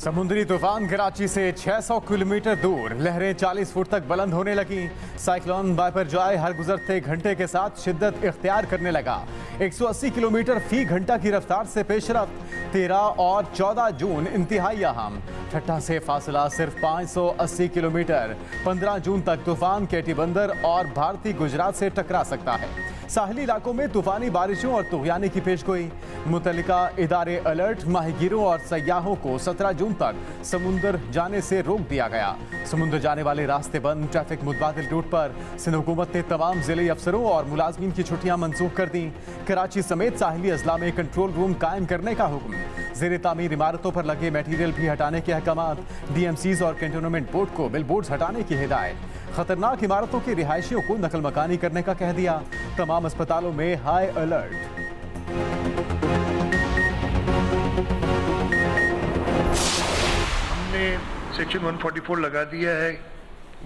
समुद्री तूफान कराची से 600 किलोमीटर दूर, लहरें 40 फुट तक बुलंद होने लगी। साइक्लोन बाइपरजॉय हर गुजरते घंटे के साथ शिद्दत इख्तियार करने लगा। 180 किलोमीटर फी घंटा की रफ्तार से पेशरफ्त। 13 और 14 जून इंतहाई अहम। ठट्टा से फासला सिर्फ 580 किलोमीटर। 15 जून तक तूफान केटी बंदर और भारतीय गुजरात से टकरा सकता है। साहली इलाकों में तूफानी बारिशों और तुगयानी की पेशगोई। मुतल्लिका इदारे अलर्ट। माहीगीरों और सयाहों को 17 जून तक समुंदर जाने से रोक दिया गया। समुंदर जाने वाले रास्ते बंद। ट्रैफिक मुतबादिल रूट पर सिंध हुकूमत ने तमाम जिले अफसरों और मुलाजमीन की छुट्टियां मनसूख कर दी। कराची समेत साहिली अजला में कंट्रोल रूम कायम करने का हुक्म। ज़ेर तामीर इमारतों पर लगे मटीरियल भी हटाने के अहकामात। DMCs और कैंटोनमेंट बोर्ड को बिल बोर्ड हटाने की हिदायत। खतरनाक इमारतों के रिहायशियों को नकल मकानी करने का कह दिया। तमाम अस्पतालों में हाई अलर्ट। हमने सेक्शन 144 लगा दिया है।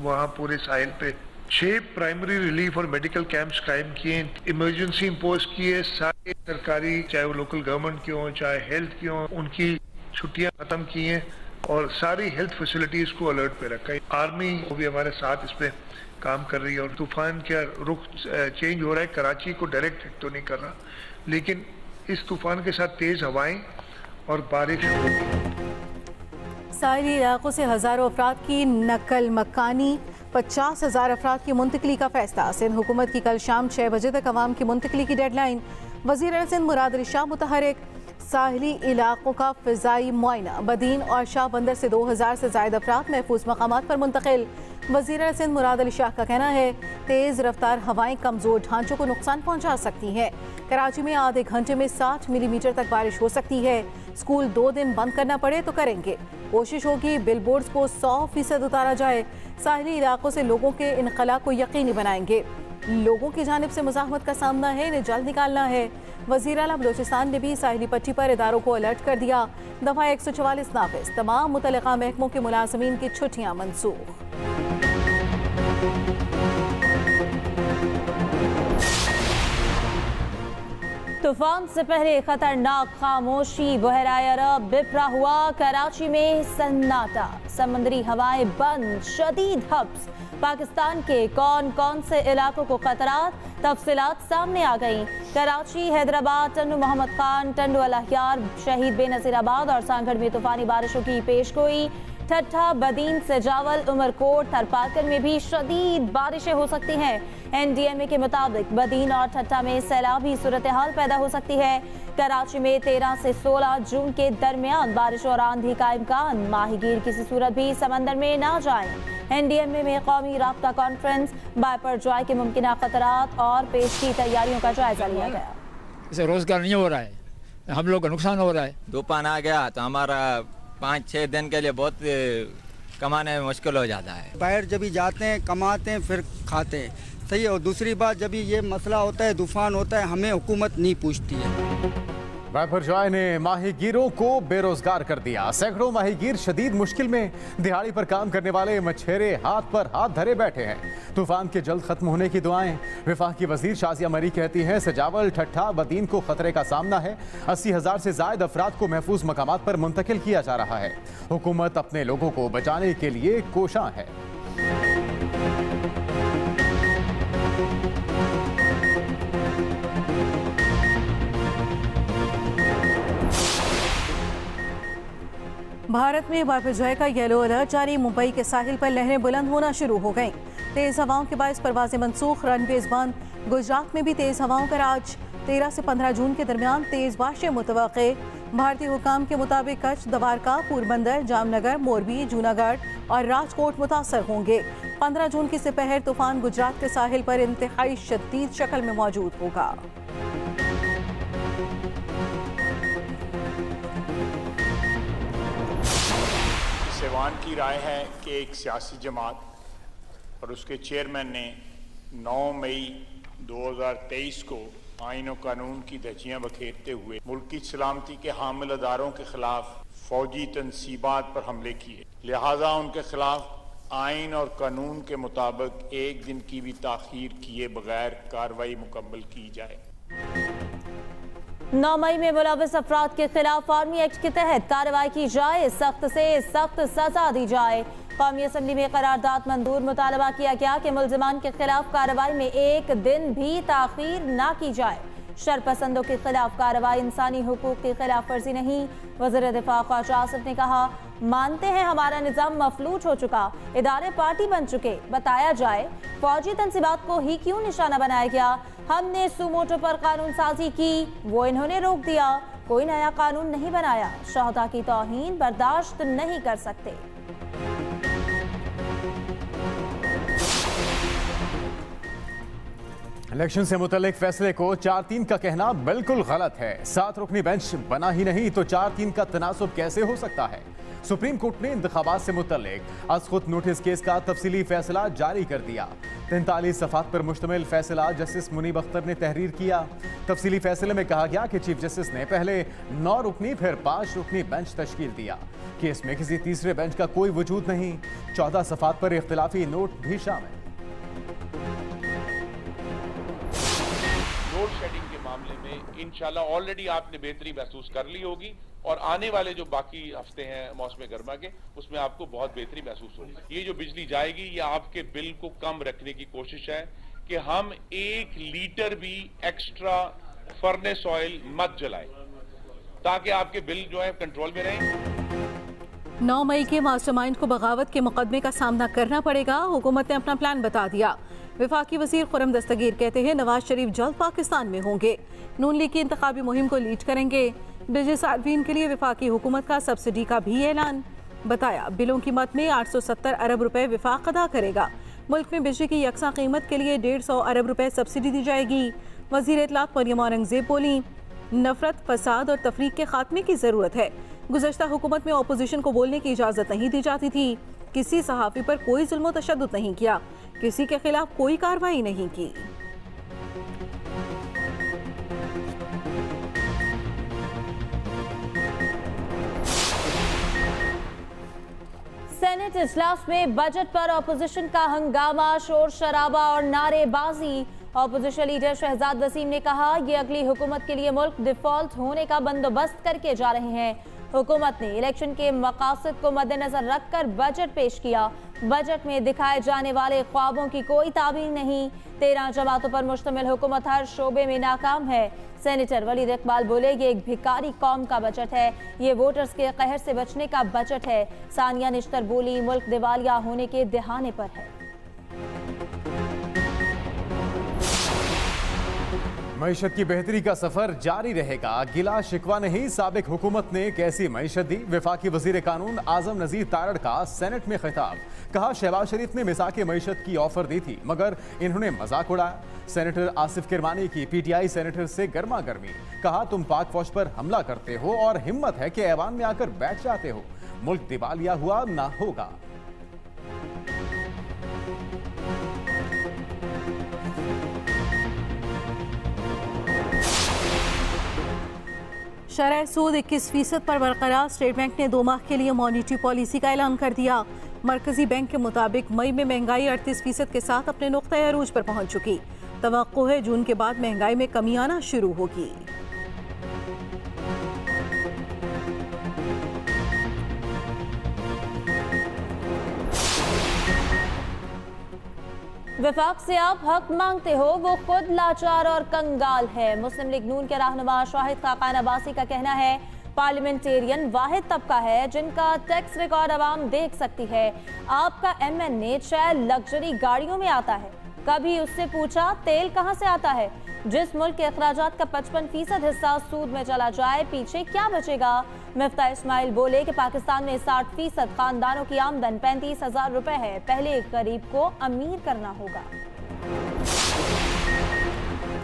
वहाँ पूरे साहिल पे 6 प्राइमरी रिलीफ और मेडिकल कैंप्स कायम किए। इमरजेंसी इम्पोज किए। सारे सरकारी, चाहे वो लोकल गवर्नमेंट की हो चाहे हेल्थ की हो, उनकी छुट्टियां खत्म की हैं और सारी हेल्थ फैसिलिटीज को अलर्ट पे रखा है। आर्मी को भी हमारे साथ इस पे काम कर रही है और तूफान का रुख चेंज हो रहा है। कराची को डायरेक्ट हिट तो नहीं कर रहा, लेकिन इस तूफान के साथ तेज हवाएं और बारिश होगी। साहिली इलाकों से हज़ारों अफराद की नकल मकानी। 50,000 अफराद की मुंतकली का फैसला। सिंध हुकूमत की कल शाम 6 बजे तक अवाम की मुंतकली की डेडलाइन। वज़ीर सिंध मुराद अली शाह मुतहरिक। साहिली इलाकों का फ़िज़ाई मुआयना। बदीन और शाह बंदर से 2000 से ज़ायद अफराद महफूज मकामात पर मुंतकिल। वज़ीर सिंध मुराद अली शाह का कहना है तेज़ रफ्तार हवाएं कमज़ोर ढांचों को नुकसान पहुँचा सकती हैं। कराची में आधे घंटे में 60 मिलीमीटर तक बारिश हो सकती है। स्कूल 2 दिन बंद करना पड़े तो करेंगे। कोशिश होगी बिलबोर्ड्स को 100% उतारा जाए। साहिली इलाकों से लोगों के इनखला को यकीनी बनाएंगे। लोगों की जानिब से मुज़ाहमत का सामना है, इन्हें जल्द निकालना है। वज़ीर आला बलोचिस्तान ने भी साहिली पट्टी पर इदारों को अलर्ट कर दिया। दफ़ा 144 नाफिज। तमाम मुतल्लिका महकमों के मुलाज़मीन की छुट्टियां मनसूख। तूफान से पहले खतरनाक खामोशी। बहराए अरब बिफरा हुआ। कराची में सन्नाटा। समंदरी हवाएं बंद। शदीद हब्स। पाकिस्तान के कौन कौन से इलाकों को खतरात, तफसीलात सामने आ गई। कराची, हैदराबाद, टंडू मोहम्मद खान, टंडू अल-अहयार, शहीद बेनज़ीराबाद और सांगढ़ में तूफानी बारिशों की पेशगोई। ठट्ठा, बदीन, सजावल, उमरकोट, थरपारकर में भी शदीद बारिशें हो सकती हैं। NDMA के मुताबिक बदीन और ठट्ठा में सैलाबी सूरत हाल पैदा हो सकती है। कराची में 13 से 16 जून के दरमियान बारिश और आंधी का इम्कान। माहीगीर किसी सूरत भी समंदर में ना जाएं। NDMA में कौमी राब्ता कॉन्फ्रेंस। बाइपरजॉय के मुमकिन खतरात और पेश की तैयारियों का जायजा लिया गया। इसे रोजगार नहीं हो रहा है, हम लोग का नुकसान हो रहा है। तूफान आ गया तो हमारा 5-6 दिन के लिए बहुत कमाने में मुश्किल हो जाता है। बाहर जब भी जाते हैं कमाते हैं फिर खाते हैं, सही है। और दूसरी बात, जब भी ये मसला होता है, तूफान होता है, हमें हुकूमत नहीं पूछती है। बाइपरजॉय ने माहीगीरों को बेरोजगार कर दिया। सैकड़ों माहीगीर शदीद मुश्किल में। दिहाड़ी पर काम करने वाले मछेरे हाथ पर हाथ धरे बैठे हैं। तूफान के जल्द खत्म होने की दुआएं। विफाकी वजीर शाजिया मरी कहती हैं सजावल, ठट्ठा, बदीन को खतरे का सामना है। 80,000 से जायद अफराद को महफूज मकामात पर मुंतकिल किया जा रहा है। हुकूमत अपने लोगों को बचाने के लिए कोशां है। भारत में बाइपरजॉय का येलो अलर्ट जारी। मुंबई के साहिल पर लहरें बुलंद होना शुरू हो गईं। तेज हवाओं के बायस परवाजें मनसूख। रनवेज बंद। गुजरात में भी तेज हवाओं का राज। 13 से 15 जून के दरमियान तेज बारिशें मुतवक्के। भारतीय हुकाम के मुताबिक कच्छ, द्वारका, पोरबंदर, जामनगर, मोरबी, जूनागढ़ और राजकोट मुतासर होंगे। 15 जून की दोपहर तूफान गुजरात के साहिल पर इंतहाई शदीद शक्ल में मौजूद होगा। सेवान की राय है कि एक सियासी जमात और उसके चेयरमैन ने 9 मई 2023 को आईन और कानून की धज्जियां बखेरते हुए मुल्क की सलामती के हामिल अदारों के खिलाफ फौजी तनसीबात पर हमले किए। लिहाजा उनके खिलाफ आईन और कानून के मुताबिक 1 दिन की भी ताखीर किए बगैर कार्रवाई मुकम्मल की जाए। 9 मई में मुलविस अफराद के खिलाफ आर्मी एक्ट के तहत कार्रवाई की जाए, सख्त से सख्त सजा दी जाए। कौमी असम्बली में करारदाद मंजूर। मुतालबा किया गया कि मुल्जिमान के खिलाफ कार्रवाई में एक दिन भी ताखीर न की जाए। शरपसंदों के खिलाफ कार्रवाई इंसानी हुकूक की खिलाफ वर्जी नहीं। वज़ीर दिफा ख्वाजा आसिफ ने कहा, मानते हैं हमारा निज़ाम मफलूज हो चुका, इदारे पार्टी बन चुके। बताया जाए फौजी तंसीबात को ही क्यों निशाना बनाया गया। हमने सुमोटो पर कानून साजी की, वो इन्होंने रोक दिया। कोई नया कानून नहीं बनाया। शहदा की तौहीन बर्दाश्त नहीं कर सकते। इलेक्शन से मुतल्लिक फैसले को 4-3 का कहना बिल्कुल गलत है। 7 रुकनी बेंच बना ही नहीं तो 4-3 का तनासुब कैसे हो सकता है। सुप्रीम कोर्ट ने इंतखाबात से मुतल्लिक अज़खुद नोटिस केस का तफसीली फैसला जारी कर दिया। 43 सफ़ात पर मुश्तमिल फैसला जस्टिस मुनीब अख्तर ने तहरीर किया। तफसीली फैसले में कहा गया कि चीफ जस्टिस ने पहले 9 रुकनी फिर 5 रुकनी बेंच तश्कील दिया। केस में किसी तीसरे बेंच का कोई वजूद नहीं। 14 सफ़ात पर इख्तिलाफी नोट भी शामिल। लोड शेडिंग के मामले में इंशाल्लाह ऑलरेडी आपने बेहतरी महसूस कर ली होगी और आने वाले जो बाकी हफ्ते हैं मौसम गर्मा के, उसमें आपको बहुत बेहतरी महसूस होगी। ये जो बिजली जाएगी ये आपके बिल को कम रखने की कोशिश है कि हम 1 लीटर भी एक्स्ट्रा फर्नेस ऑयल मत जलाएं ताकि आपके बिल जो है कंट्रोल में रहें। 9 मई के मास्टरमाइंड को बगावत के मुकदमे का सामना करना पड़ेगा। हुकूमत ने अपना प्लान बता दिया। वफाकी वजीर खुर्रम दस्तगीर कहते हैं नवाज शरीफ जल्द पाकिस्तान में होंगे। नून लीग की इंतखाबी मुहिम को लीड करेंगे। बिजली सार्फिन के लिए वफाकी हुकूमत का सब्सिडी का भी ऐलान। बताया बिलों की मद में 870 अरब रुपए वफाक अदा करेगा। मुल्क में बिजली की यकसा कीमत के लिए 150 अरब रुपए सब्सिडी दी जाएगी। वजीर इत्तलात मरियम औरंगजेब बोली, नफरत, फसाद और तफरीक के खात्मे की जरूरत है। गुज़श्ता हुकूमत में अपोजिशन को बोलने की इजाज़त नहीं दी जाती थी। किसी सहाफ़ी पर कोई जुल्म तशद्दुद नहीं किया, किसी के खिलाफ कोई कार्रवाई नहीं की। सेनेट इजलास में बजट पर अपोजिशन का हंगामा, शोर शराबा और नारेबाजी। अपोजिशन लीडर शहजाद वसीम ने कहा, ये अगली हुकूमत के लिए मुल्क डिफॉल्ट होने का बंदोबस्त करके जा रहे हैं। हुकूमत ने इलेक्शन के मकासद को मद्देनजर रखकर बजट पेश किया। बजट में दिखाए जाने वाले ख्वाबों की कोई ताबीर नहीं। 13 जमातों पर मुश्तमिल हुकूमत हर शोबे में नाकाम है। सेनेटर वलीद इकबाल बोले, ये एक भिखारी कौम का बजट है, ये वोटर्स के कहर से बचने का बजट है। सानिया निश्तर बोली, मुल्क दिवालिया होने के दहाने पर है। मईशत की बेहतरी का सफर जारी रहेगा। गिला शिकवा नहीं, साबिक हुकूमत ने कैसी मईशत दी। वफाकी वजीर कानून आजम नजीर तारड़ का सेनेट में खिताब। कहा, शहबाज शरीफ ने मिसाक मईशत की ऑफर दी थी मगर इन्होंने मजाक उड़ाया। सेनेटर आसिफ किरमानी की पीटीआई सेनेटर से गर्मा गर्मी। कहा, तुम पाक फौज पर हमला करते हो और हिम्मत है कि ऐवान में आकर बैठ जाते हो। मुल्क दिवालिया हुआ ना होगा। शरह सूद 21% पर बरकरार। स्टेट बैंक ने 2 माह के लिए मॉनिटरी पॉलिसी का ऐलान कर दिया। मरकजी बैंक के मुताबिक मई में महंगाई 38% के साथ अपने नुक्ता अरूज पर पहुंच चुकी। तवक्को है जून के बाद महंगाई में कमी आना शुरू होगी। वफाक से आप हक मांगते हो, वो खुद लाचार और कंगाल है। मुस्लिम लीग नून के रहनुमा शाहिद खाकान अब्बासी का कहना है, पार्लियामेंटेरियन वाहिद तबका है जिनका टैक्स रिकॉर्ड आवाम देख सकती है। आपका MNA चाहे लग्जरी गाड़ियों में आता है, कभी उससे पूछा तेल कहां से आता है। जिस मुल्क के अखराजात का 55% हिस्सा सूद में चला जाए, पीछे क्या बचेगा। मिफ्ता इस्माइल बोले कि पाकिस्तान में 60% खानदानों की आमदन 35,000 रुपए है। पहले गरीब को अमीर करना होगा।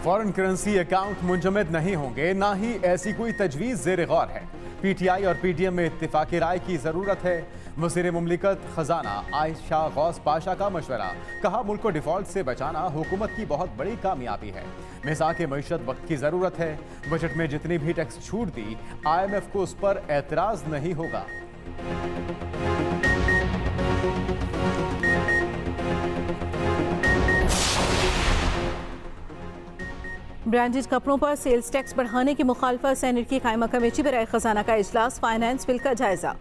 फॉरेन करेंसी अकाउंट मुंजमद नहीं होंगे, ना ही ऐसी कोई तजवीज़ ज़ेर गौर है। PTI और PDM में इत्तिफाक राय की ज़रूरत है। वज़ीर मुमलिकत खजाना आयशा गौस पाशा का मशवरा। कहा, मुल्क को डिफॉल्ट से बचाना हुकूमत की बहुत बड़ी कामयाबी है। मिज़ाक मईशत वक्त की ज़रूरत है। बजट में जितनी भी टैक्स छूट दी, IMF को उस पर एतराज़ नहीं होगा। ब्रांडेड कपड़ों पर सेल्स टैक्स बढ़ाने की मुखालफत सेनेट की कायमा कमेटी बराए खजाना का इजलास, फाइनेंस बिल का जायजा।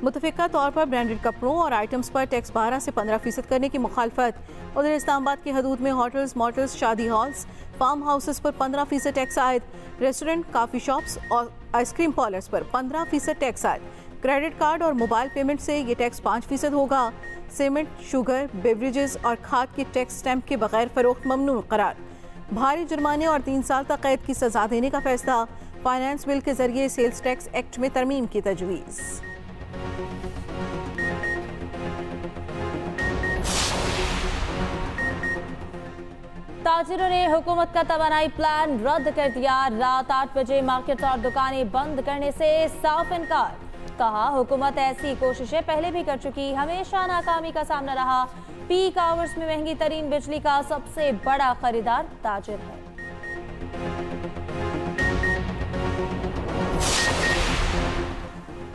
मुतफिका तौर पर ब्रांडेड कपड़ों और आइटम्स पर टैक्स 12 से 15% करने की मुखालफत। उधर इस्लामाबाद की हदूद में होटल्स, मोटल्स, शादी हॉल्स, फार्म हाउसेस पर 15% टैक्स आयद। रेस्टोरेंट, काफ़ी शॉप्स और आइसक्रीम पार्लर्स पर 15% टैक्स आयद। क्रेडिट कार्ड और मोबाइल पेमेंट से ये टैक्स 5% होगा। सीमेंट, शुगर, बेवरेजेस और खाद के टैक्स स्टैंप के बगैर फरोख्त ममनू करार। भारी जुर्माने और 3 साल तक कैद की सजा देने का फैसला। फाइनेंस बिल के जरिए सेल्स टैक्स एक्ट में तरमीम की तजवीज़। ताजिरों ने हुकूमत का तवानाई प्लान रद्द कर दिया। रात 8 बजे मार्केट और दुकानें बंद करने से साफ इनकार। कहा हुकूमत ऐसी कोशिशें पहले भी कर चुकी, हमेशा नाकामी का सामना रहा। पीक आवर्स में महंगी तरीन बिजली का सबसे बड़ा खरीदार ताजिर है।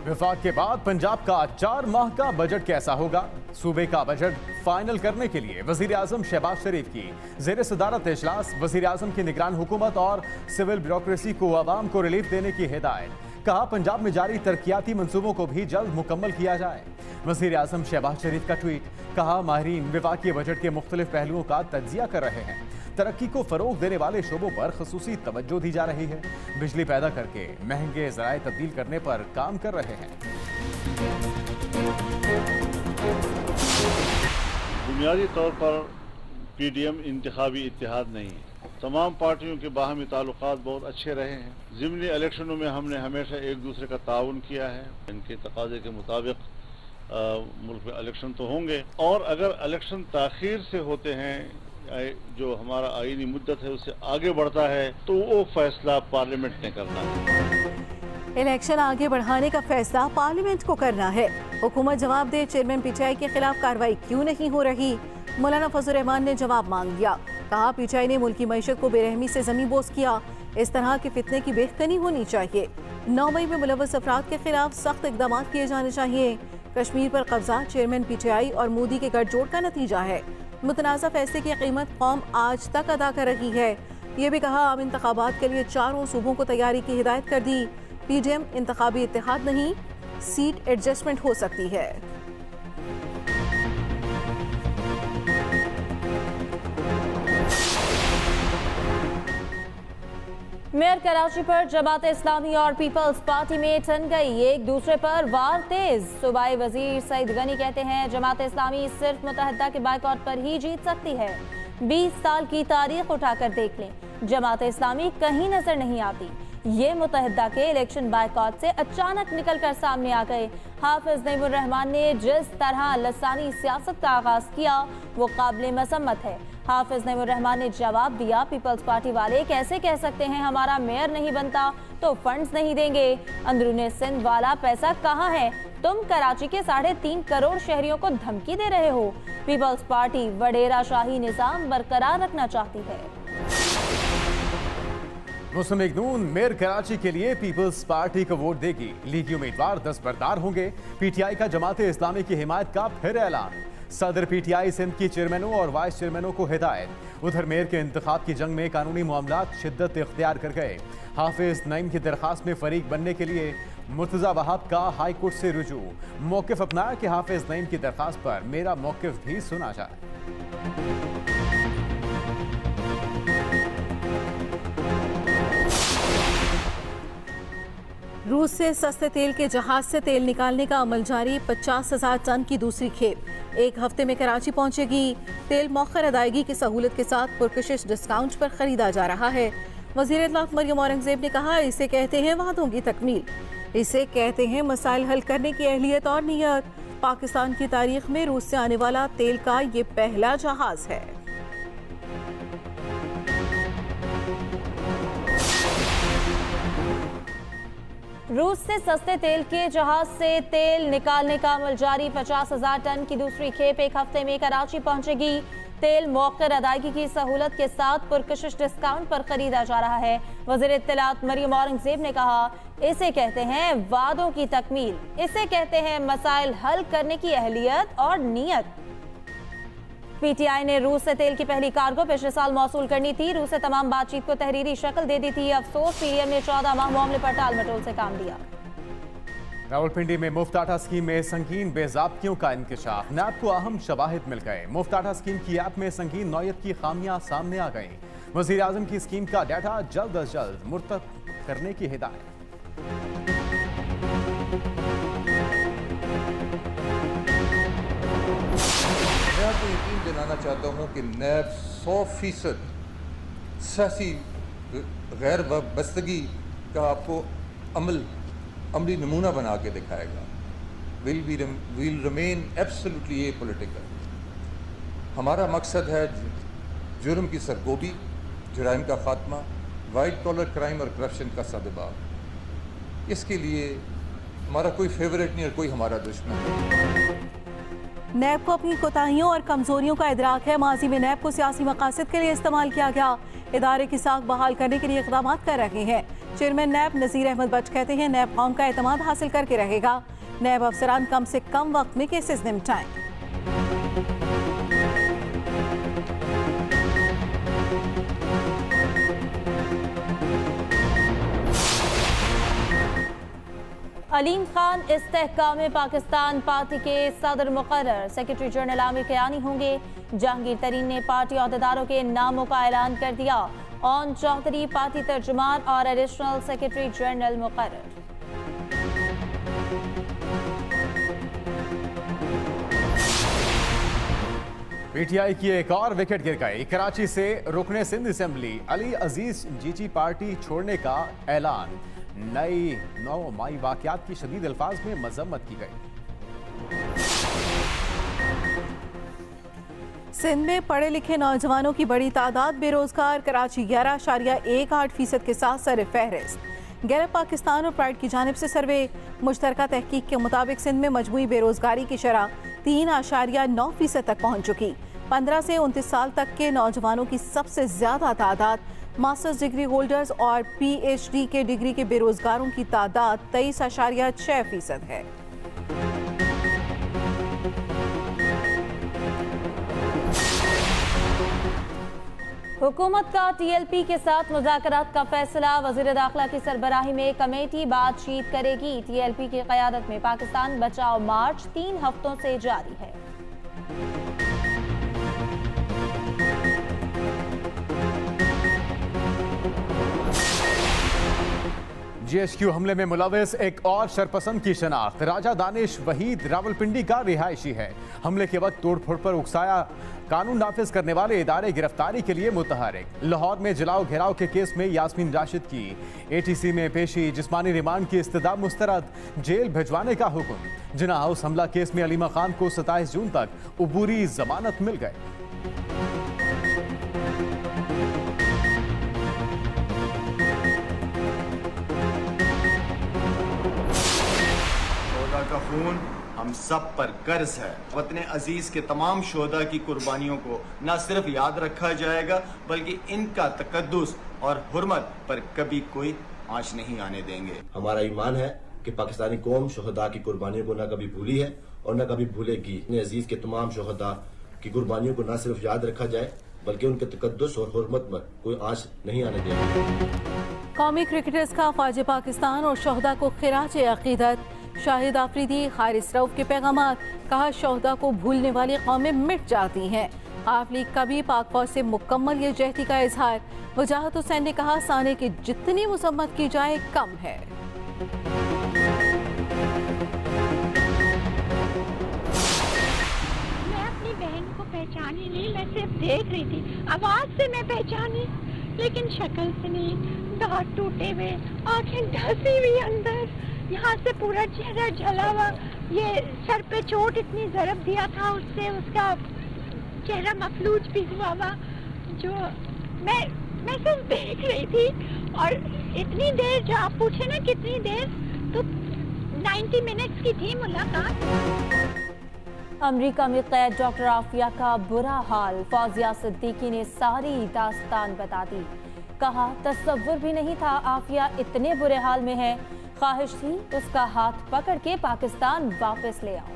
विफाक के बाद पंजाब का 4 माह का बजट कैसा होगा? सूबे का बजट फाइनल करने के लिए वजीर आजम शहबाज शरीफ की ज़ेर सदारत इजलास। वजीर आजम की निगरान हुकूमत और सिविल ब्यूरोक्रेसी को आवाम को रिलीफ देने की हिदायत। कहा पंजाब में जारी तरक्याती मंसूबों को भी जल्द मुकम्मल किया जाए। वजीर आजम शहबाज शरीफ का ट्वीट। कहा माहिरीन विफाकी बजट के मुख्तलिफ पहलुओं का तज्जिया कर रहे हैं। तरक्की को फरोग देने वाले शोबों पर खसूसी तवज्जो दी जा रही है। बिजली पैदा करके महंगे ज़राए तब्दील करने पर काम कर रहे हैं। बुनियादी तौर पर PDM इंतखाबी इत्तेहाद नहीं है। तमाम पार्टियों के बाहमी ताल्लुकात बहुत अच्छे रहे हैं। ज़िमनी इलेक्शनों में हमने हमेशा एक दूसरे का ताउन किया है। इनके तकाजे के मुताबिक मुल्क में इलेक्शन तो होंगे, और अगर इलेक्शन ताख़ीर से होते हैं, जो हमारा आईनी मुद्दत है उससे आगे बढ़ता है, तो वो फैसला पार्लियामेंट ने करना है। इलेक्शन आगे बढ़ाने का फैसला पार्लियामेंट को करना है। हुकूमत जवाब दे, चेयरमैन PTI के खिलाफ कार्रवाई क्यों नहीं हो रही? मौलाना फजल रहमान ने जवाब मांग लिया। कहा PTI ने मुल्की मईशत को बेरहमी से जमीन बोस किया। इस तरह के फितने की बेखनी होनी चाहिए। 9 मई में मुलव्वस अफराद के खिलाफ सख्त इकदाम किए जाने चाहिए। कश्मीर पर कब्जा चेयरमैन PTI और मोदी के गठजोड़ का नतीजा है। मुतनाज़ा फैसले की कीमत कौम आज तक अदा कर रही है। ये भी कहा आम इंतखाबात के लिए 4 सूबों को तैयारी की हिदायत कर दी। PDM इंतखाबी इत्तेहाद नहीं, सीट एडजस्टमेंट हो सकती है। मेयर कराची पर जमात इस्लामी और पीपल्स पार्टी में ठन गई, एक दूसरे पर वार तेज। सूबाई वजीर सईद गनी कहते हैं जमात इस्लामी सिर्फ मुत्तहिदा के बाइकॉट पर ही जीत सकती है। 20 साल की तारीख उठाकर देख लें, जमात इस्लामी कहीं नजर नहीं आती। ये मुत्तहिदा के इलेक्शन बाइकॉट से अचानक निकलकर सामने आ गए। हाफिज नईमुर रहमान ने जिस तरह लसानी सियासत का आगाज किया वो काबिल मसम्मत है। हाफिज नईमुर रहमान ने जवाब दिया, पीपल्स पार्टी वाले कैसे कह सकते हैं हमारा मेयर नहीं बनता तो फंड्स नहीं देंगे? अंदरूनी सिंध वाला पैसा कहाँ है? तुम कराची के 3.5 करोड़ शहरियों को धमकी दे रहे हो। पीपल्स पार्टी वडेरा शाही निजाम बरकरार रखना चाहती है। मुस्लिम लीग नून मेयर कराची के लिए पीपल्स पार्टी को वोट देगी। लीगी उम्मीदवार दस्तबरदार होंगे। PTI का जमात इस्लामी की हिमायत का फिर ऐलान। सदर PTI सिंध की चेयरमैनों और वाइस चेयरमैनों को हिदायत। उधर मेयर के इंतखाब की जंग में कानूनी मामलात शिद्दत इख्तियार कर गए। हाफिज नईम की दरखास्त में फरीक बनने के लिए मुर्तजा वहाब का हाई कोर्ट से रुजू। मौक़िफ़ अपनाया कि हाफिज नईम की दरखास्त पर मेरा मौक़िफ़ भी सुना जाए। रूस से सस्ते तेल के जहाज से तेल निकालने का अमल जारी। 50,000 टन की दूसरी खेप 1 हफ्ते में कराची पहुंचेगी। तेल मौखर अदायगी की सहूलत के साथ पुरकशिश डिस्काउंट पर खरीदा जा रहा है। वज़ीर इत्तलात मरियम औरंगज़ेब ने कहा, इसे कहते हैं वादों की तकमील, इसे कहते हैं मसाइल हल करने की अहलियत और नीयत। पाकिस्तान की तारीख में रूस से आने वाला तेल का ये पहला जहाज है। रूस से सस्ते तेल के जहाज से तेल निकालने का अमल जारी। 50,000 टन की दूसरी खेप 1 हफ्ते में कराची पहुंचेगी। तेल मौखर अदायगी की सहूलत के साथ पुरकशिश डिस्काउंट पर खरीदा जा रहा है। वज़ीर इत्तलात मरियम औरंगज़ेब ने कहा, इसे कहते हैं वादों की तकमील, इसे कहते हैं मसाइल हल करने की अहलियत और नीयत। PTI ने रूस से तेल की पहली कार्गो पिछले साल मौसूल करनी थी। रूस से तमाम बातचीत को तहरीरी शक्ल दे दी थी। अफसोस, PDM ने 14 माह मामले पर टाल मटोल से काम लिया। रावलपिंडी में मुफ्त आटा स्कीम में संगीन बेज़ाब्तियों का इंकशाफ। नैब को अहम शवाहिद मिल गए। मुफ्त आटा स्कीम की ऐप में संगीन नौयत की खामियां सामने आ गईं। वज़ीर आज़म की स्कीम का डाटा जल्द अज जल्द मुर्तब करने की हिदायत। मैं आपको यकीन दिलाना चाहता हूँ कि नैब 100% सियासी गैर वाबस्तगी का आपको अमली नमूना बना के दिखाएगा। Will remain absolutely apolitical. हमारा मकसद है जुर्म की सरगोबी, जुराइम का खात्मा, वाइट कॉलर क्राइम और करप्शन का सदबाव। इसके लिए हमारा कोई फेवरेट नहीं और कोई हमारा दुश्मन नहीं। नैब को अपनी कोताहियों और कमजोरियों का इदराक है। माजी में नैब को सियासी मकासद के लिए इस्तेमाल किया गया। इदारे की साख बहाल करने के लिए इक़दाम कर रहे हैं। चेयरमैन नैब नज़ीर अहमद बट कहते हैं नैब कौम का एतमाद हासिल करके रहेगा। नैब अफसरान कम से कम वक्त में केसेस निपटाएं। अलीम खान इस्तेहकाम पाकिस्तान पार्टी के सदर मुकर्रर। सेक्रेटरी जनरल आमिर कयानी होंगे। जहांगीर तरीन ने पार्टी अहदेदारों के नामों का ऐलान कर दिया। ओन चौधरी पार्टी तर्जुमान और एडिशनल सेक्रेटरी जनरल मुकर्रर। PTI की एक और विकेट गिर गई। कराची से रुकने सिंध असेंबली अली अजीज जीची पार्टी छोड़ने का ऐलान। 9 मई वाकयात की शदीद अल्फाज में मजम्मत की गई। सिंध में पढ़े लिखे नौजवानों की बड़ी तादाद बेरोजगार। कराची 11.18% के साथ सर फहरिस्त। गैरब पाकिस्तान और प्राइड की जानिब से सर्वे। मुश्तरका तहकीक के मुताबिक सिंध में मजमूई बेरोजगारी की शरह 3.9% तक पहुँच चुकी। 15 से 29 साल तक के नौजवानों की सबसे ज्यादा तादाद मास्टर्स डिग्री होल्डर्स और PhD के डिग्री के बेरोजगारों की तादाद 23.6% है। हुकूमत का TLP के साथ मुज़ाकरात का फैसला। वज़ीर दाखिला की सरबराही में कमेटी बातचीत करेगी। TLP की क़यादत में पाकिस्तान बचाओ मार्च 3 हफ्तों से जारी है। GHQ हमले में मुलविस एक और शरपसंद की शनाख्त। राजा दानिश वहीद रावलपिंडी का रिहायशी है। हमले के वक्त तोड़फोड़ पर उकसाया। कानून नाफिज करने वाले इदारे गिरफ्तारी के लिए मुतहरिक। लाहौर में जलाओ घेराव के केस में यास्मीन राशिद की ATC में पेशी। जिस्मानी रिमांड की इस्तदा मुस्तरद। जेल भिजवाने का हुक्म। जिना हाउस हमला केस में अलीमा खान को 27 जून तक उबूरी जमानत मिल गई। का खून हम सब पर कर्ज है। वतन अजीज के तमाम शोहदा की कुर्बानियों को न सिर्फ याद रखा जाएगा बल्कि इनका तकद्दुस और हुर्मत पर कभी कोई आंच नहीं आने देंगे। हमारा ईमान है कि पाकिस्तानी कौम शोहदा की कुर्बानियों को न कभी भूली है और न कभी भूलेगी। अजीज के तमाम शोहदा की कुर्बानियों को न सिर्फ याद रखा जाए बल्कि उनके तकद्दुस और हुर्मत में कोई आंच नहीं आने देंगे। कौमी क्रिकेटर्स का ख्वाजा पाकिस्तान और शोहदा को खिराज अकीदत। शाहिद आफरीदी हारिस रऊफ के पैगामात। कहा शोहदा को भूलने वाली कौमें मिट जाती हैं। हाफ लीग का भी पाक फौज से मुकम्मल यकजहती का इजहार। वजाहत हुसैन ने कहा साने की जितनी मुसम्मत की जाए कम है। मैं अपनी बहन को पहचानी नहीं, मैं सिर्फ देख रही थी। आवाज से मैं पहचानी लेकिन शक्ल से नहीं। दांत टूटे हुए, आंखें धसी हुई अंदर, यहाँ से पूरा चेहरा जला हुआ। ये सर पे चोट इतनी ज़रब दिया था उससे उसका चेहरा मफलूज भी हुआ। जो मैं सिर्फ देख रही थी और इतनी देर, जो आप पूछे ना कितनी देर, तो 90 मिनट्स की थी मुलाकात। अमेरिका में कैद डॉक्टर आफिया का बुरा हाल। फौजिया सिद्दीकी ने सारी दास्तान बता दी। कहा तसव्वुर भी नहीं था आफिया इतने बुरे हाल में है। ख्वाहिश थी उसका हाथ पकड़ के पाकिस्तान वापस ले आओ।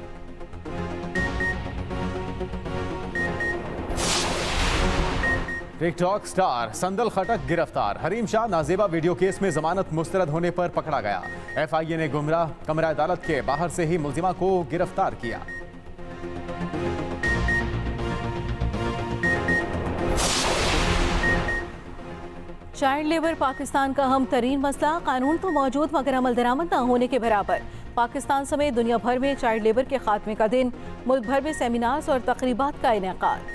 टिकटॉक स्टार संदल खटक गिरफ्तार। हरीम शाह नाजेबा वीडियो केस में जमानत मुस्तरद होने पर पकड़ा गया। FIA ने गुमराह कमरा अदालत के बाहर से ही मुलजिमा को गिरफ्तार किया। चाइल्ड लेबर पाकिस्तान का अहम तरीन मसला। कानून तो मौजूद मगर अमल दरामद न होने के बराबर। पाकिस्तान समेत दुनिया भर में चाइल्ड लेबर के खात्मे का दिन, मुल्क भर में सेमिनार्स और तकरीबात का इनेकाद।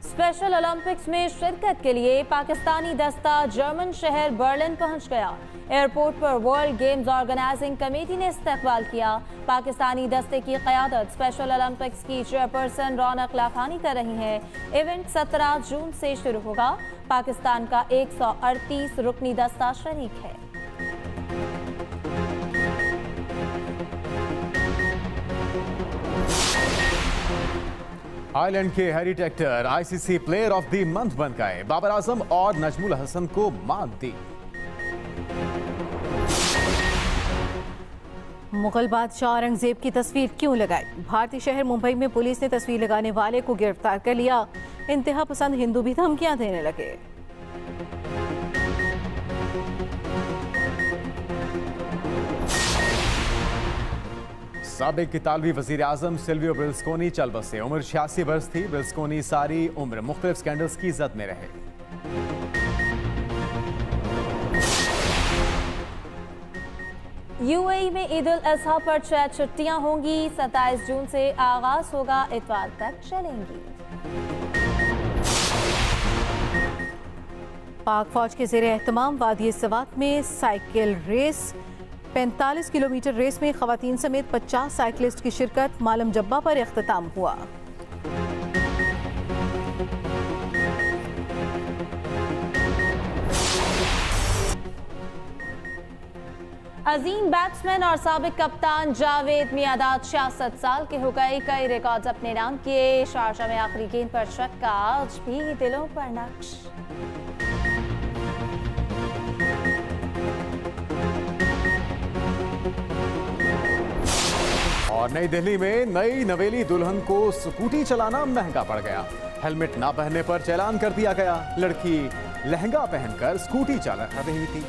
स्पेशल ओलंपिक्स में शिरकत के लिए पाकिस्तानी दस्ता जर्मन शहर बर्लिन पहुंच गया। एयरपोर्ट पर वर्ल्ड गेम्स ऑर्गेनाइजिंग कमेटी ने इस्तकबाल किया। पाकिस्तानी दस्ते की क़यादत स्पेशल ओलंपिक्स की चेयरपर्सन रौनक लाखानी कर रही हैं। इवेंट 17 जून से शुरू होगा। पाकिस्तान का 138 रुकनी दस्ता शरीक है। आयरलैंड के Harry Tector ICC player of the month बन गए। बाबर आजम और नजमुल हसन को मात दी। मुगल बादशाह औरंगजेब की तस्वीर क्यों लगाई? भारतीय शहर मुंबई में पुलिस ने तस्वीर लगाने वाले को गिरफ्तार कर लिया। इंतहा पसंद हिंदू भी धमकियां देने लगे। साबिक इतालवी वजीर आजम सिल्वियो बेर्लुस्कोनी चल बसे। उम्र 86 वर्ष थी। बेर्लुस्कोनी सारी उम्र मुख्तलिफ स्कैंडल्स की जद में रहे। UAE में ईद उल अजहा पर 6 छुट्टियां होंगी। 27 जून से आगाज होगा, इतवार तक चलेंगी। पाक फौज के ज़ेरे एहतमाम वादी सवात में साइकिल रेस। 45 किलोमीटर रेस में खवातीन समेत 50 साइकिलिस्ट की शिरकत। मालम जब्बा पर इख्तिताम हुआ। अजीम बैट्समैन और साबिक कप्तान जावेद मियादाद 66 साल के हो गए। कई रिकॉर्ड्स अपने नाम किए। शारजा में आखिरी गेंद पर छक्का आज भी दिलों पर नक्श। और नई दिल्ली में नई नवेली दुल्हन को स्कूटी चलाना महंगा पड़ गया। हेलमेट ना पहनने पर चालान कर दिया गया। लड़की लहंगा पहनकर स्कूटी चला रही थी।